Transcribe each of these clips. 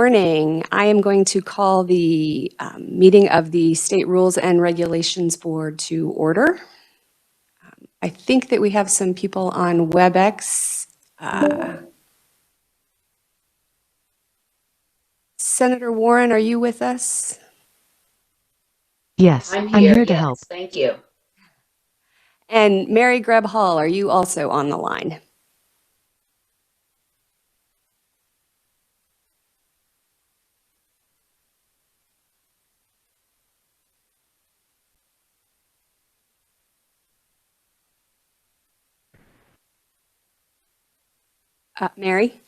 morning. I am going to call the meeting of the State Rules and Regulations Board to order. I think that we have some people on WebEx. Senator Warren, are you with us? Yes, I'm here to help. Thank you. And Mary Greb Hall, are you also on the line? Mary?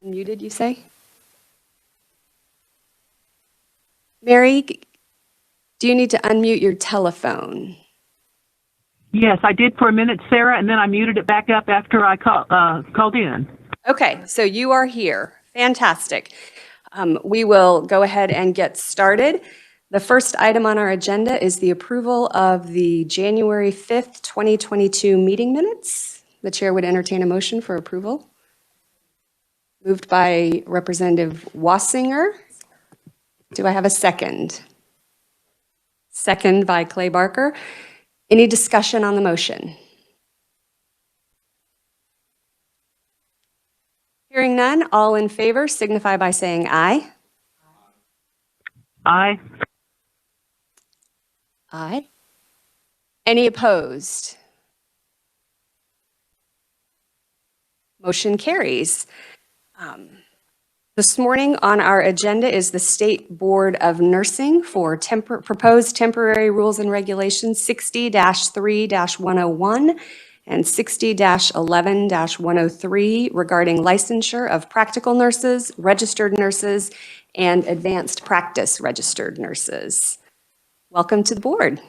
Muted, you say? Mary, do you need to unmute your telephone? Yes, I did for a minute, Sarah, and then I muted it back up after I called in. Okay, so you are here. Fantastic. We will go ahead and get started. The first item on our agenda is the approval of the January 5th, 2022 meeting minutes. The chair would entertain a motion for approval. Moved by Representative Wassinger. Do I have a second? Second by Clay Barker. Any discussion on the motion? Hearing none, all in favor signify by saying aye. Aye. Aye. Any opposed? Motion carries. This morning on our agenda is the State Board of Nursing for proposed temporary rules and regulations 60-3-101 and 60-11-103 regarding licensure of practical nurses, registered nurses, and advanced practice registered nurses. Welcome to the board.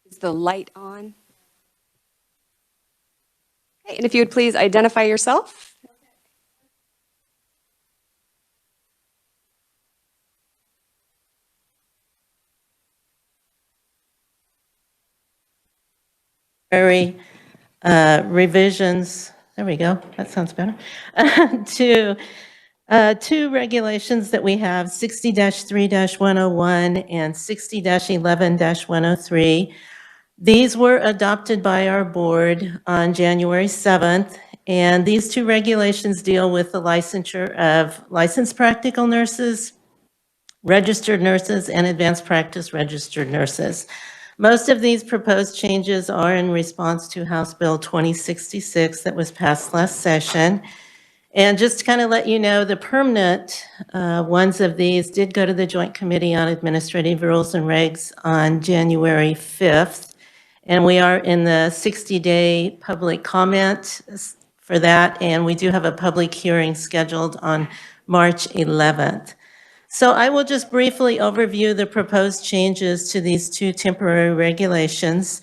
Is the light on? Okay, and if you would please identify yourself. Revisions, there we go, that sounds better, to two regulations that we have, 60-3-101 and 60-11-103. These were adopted by our board on January 7th, and these two regulations deal with the licensure of licensed practical nurses, registered nurses, and advanced practice registered nurses. Most of these proposed changes are in response to House Bill 2066 that was passed last session. And just to kind of let you know, the permanent ones of these did go to the Joint Committee on Administrative Rules and Regs on January 5th. And we are in the 60-day public comment for that. And we do have a public hearing scheduled on March 11th. So I will just briefly overview the proposed changes to these two temporary regulations.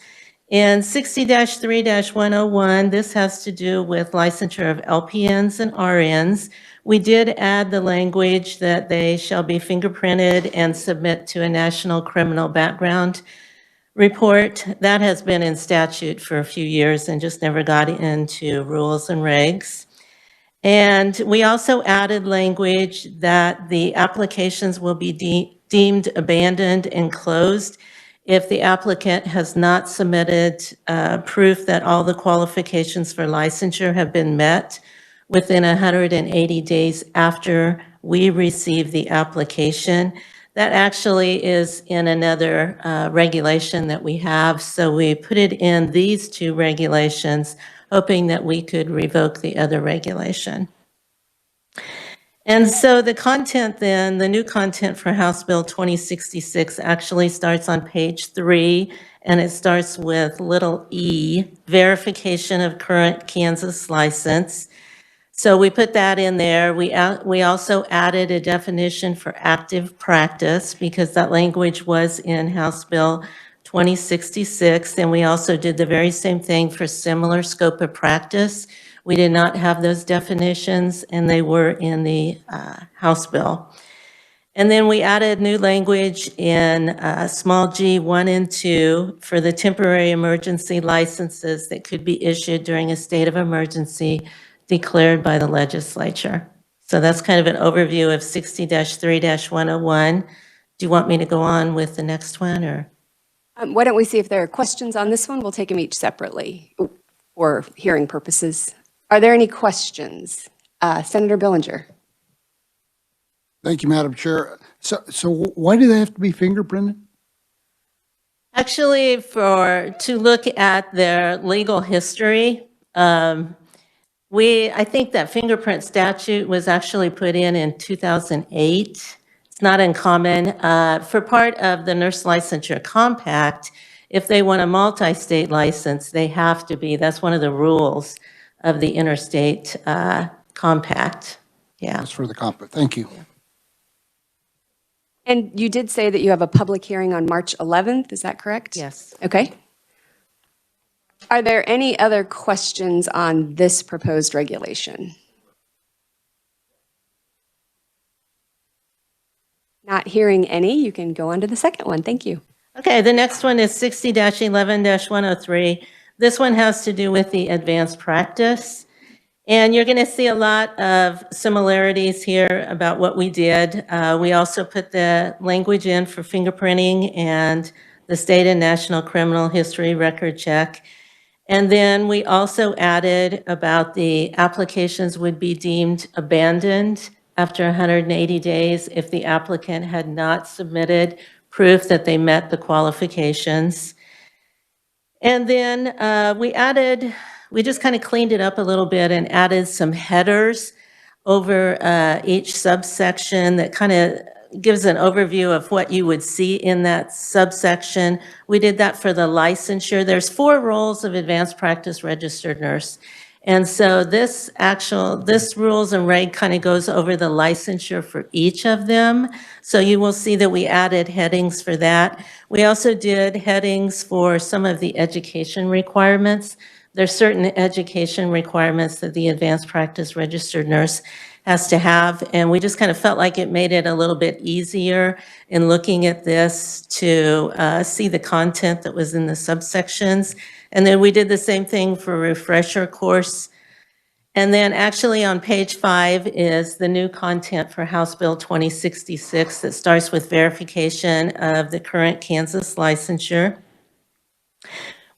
In 60-3-101, this has to do with licensure of LPNs and RNs. We did add the language that they shall be fingerprinted and submit to a national criminal background report. That has been in statute for a few years and just never got into rules and regs. And we also added language that the applications will be deemed abandoned and closed if the applicant has not submitted proof that all the qualifications for licensure have been met within 180 days after we receive the application. That actually is in another regulation that we have, so we put it in these two regulations, hoping that we could revoke the other regulation. And so the content then, the new content for House Bill 2066 actually starts on page 3, and it starts with little e, verification of current Kansas license. So we put that in there. We also added a definition for active practice because that language was in House Bill 2066, and we also did the very same thing for similar scope of practice. We did not have those definitions, and they were in the House bill. And then we added new language in small g 1 and 2 for the temporary emergency licenses that could be issued during a state of emergency declared by the legislature. So that's kind of an overview of 60-3-101. Do you want me to go on with the next one, or? Why don't we see if there are questions on this one? We'll take them each separately for hearing purposes. Are there any questions? Senator Billinger. Thank you, Madam Chair. So why do they have to be fingerprinted? Actually, to look at their legal history, I think that fingerprint statute was actually put in 2008. It's not uncommon. For part of the nurse licensure compact, if they want a multi-state license, they have to be. That's one of the rules of the interstate compact. Yeah. That's for the compact. Thank you. And you did say that you have a public hearing on March 11th, is that correct? Yes. Okay. Are there any other questions on this proposed regulation? Not hearing any, you can go on to the second one. Thank you. Okay, the next one is 60-11-103. This one has to do with the advanced practice. And you're going to see a lot of similarities here about what we did. We also put the language in for fingerprinting and the state and national criminal history record check. And then we also added about the applications would be deemed abandoned after 180 days if the applicant had not submitted proof that they met the qualifications. And then we just kind of cleaned it up a little bit and added some headers over each subsection that kind of gives an overview of what you would see in that subsection. We did that for the licensure. There's 4 roles of advanced practice registered nurse. And so this rules and reg kind of goes over the licensure for each of them. So you will see that we added headings for that. We also did headings for some of the education requirements. There's certain education requirements that the advanced practice registered nurse has to have, and we just kind of felt like it made it a little bit easier in looking at this to see the content that was in the subsections. And then we did the same thing for refresher course. And then actually on page 5 is the new content for House Bill 2066 that starts with verification of the current Kansas licensure.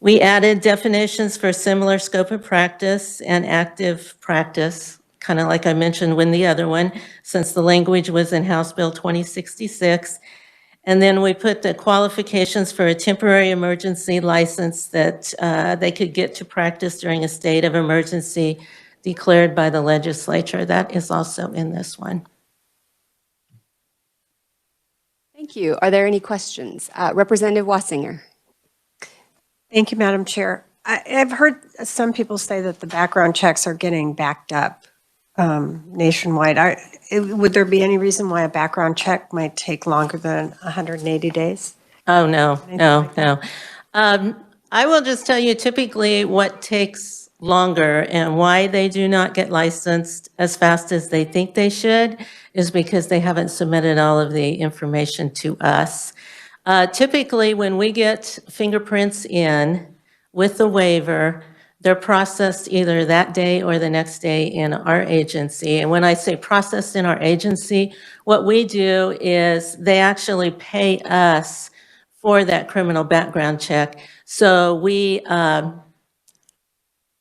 We added definitions for similar scope of practice and active practice, kind of like I mentioned with the other one, since the language was in House Bill 2066. And then we put the qualifications for a temporary emergency license that they could get to practice during a state of emergency declared by the legislature. That is also in this one. Thank you. Are there any questions? Representative Wassinger. Thank you, Madam Chair. I've heard some people say that the background checks are getting backed up nationwide. Would there be any reason why a background check might take longer than 180 days? Oh, no. I will just tell you typically what takes longer and why they do not get licensed as fast as they think they should is because they haven't submitted all of the information to us. Typically, when we get fingerprints in with the waiver, they're processed either that day or the next day in our agency. And when I say processed in our agency, what we do is they actually pay us for that criminal background check. So we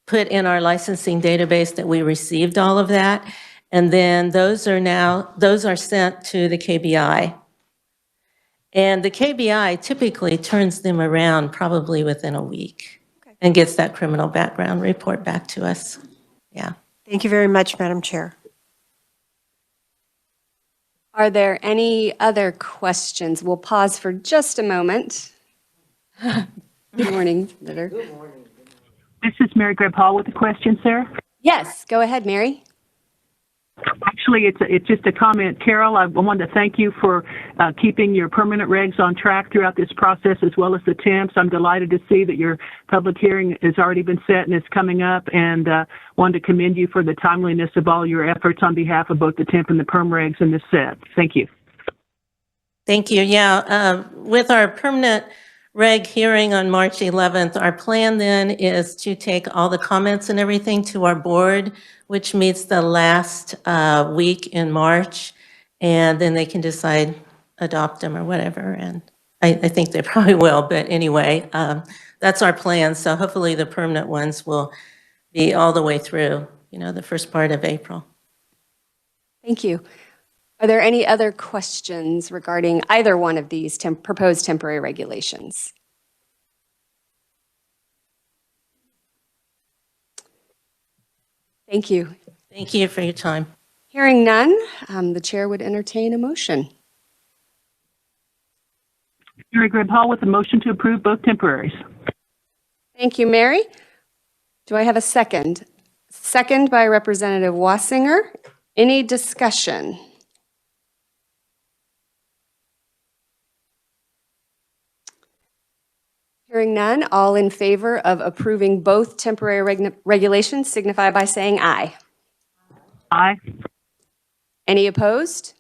put in our licensing database that we received all of that. And then those are sent to the KBI. And the KBI typically turns them around probably within a week and gets that criminal background report back to us. Yeah. Thank you very much, Madam Chair. Are there any other questions? We'll pause for just a moment. Good morning, Senator. This is Mary Greb Hall with a question, Sarah. Yes, go ahead, Mary. Actually, it's just a comment. Carol, I wanted to thank you for keeping your permanent regs on track throughout this process, as well as the temps. I'm delighted to see that your public hearing has already been set and is coming up, and wanted to commend you for the timeliness of all your efforts on behalf of both the temp and the perm regs in this set. Thank you. Thank you. Yeah, with our permanent reg hearing on March 11th, our plan then is to take all the comments and everything to our board, which meets the last week in March, and then they can decide, adopt them or whatever. And I think they probably will, but anyway, that's our plan. So hopefully the permanent ones will be all the way through, the first part of April. Thank you. Are there any other questions regarding either one of these proposed temporary regulations? Thank you. Thank you for your time. Hearing none, the chair would entertain a motion. Mary Greb Hall with a motion to approve both temporaries. Thank you, Mary. Do I have a second? Second by Representative Wassinger. Any discussion? Hearing none, all in favor of approving both temporary regulations signify by saying aye. Aye. Any opposed?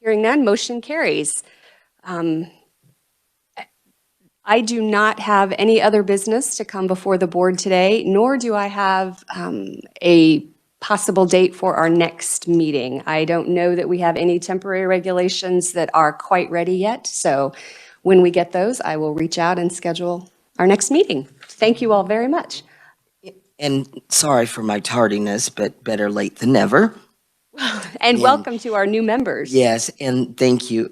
Hearing none, motion carries. I do not have any other business to come before the board today, nor do I have a possible date for our next meeting. I don't know that we have any temporary regulations that are quite ready yet. So when we get those, I will reach out and schedule our next meeting. Thank you all very much. And sorry for my tardiness, but better late than never. And welcome to our new members. Yes, and thank you.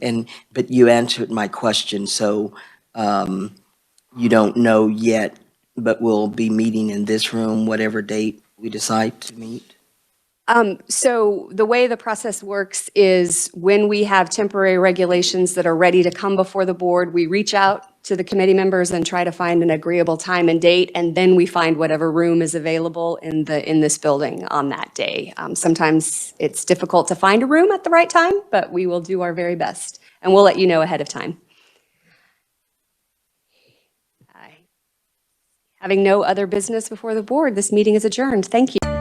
But you answered my question, so you don't know yet, but we'll be meeting in this room, whatever date we decide to meet. So the way the process works is when we have temporary regulations that are ready to come before the board, we reach out to the committee members and try to find an agreeable time and date, and then we find whatever room is available in this building on that day. Sometimes it's difficult to find a room at the right time, but we will do our very best, and we'll let you know ahead of time. Having no other business before the board, this meeting is adjourned. Thank you.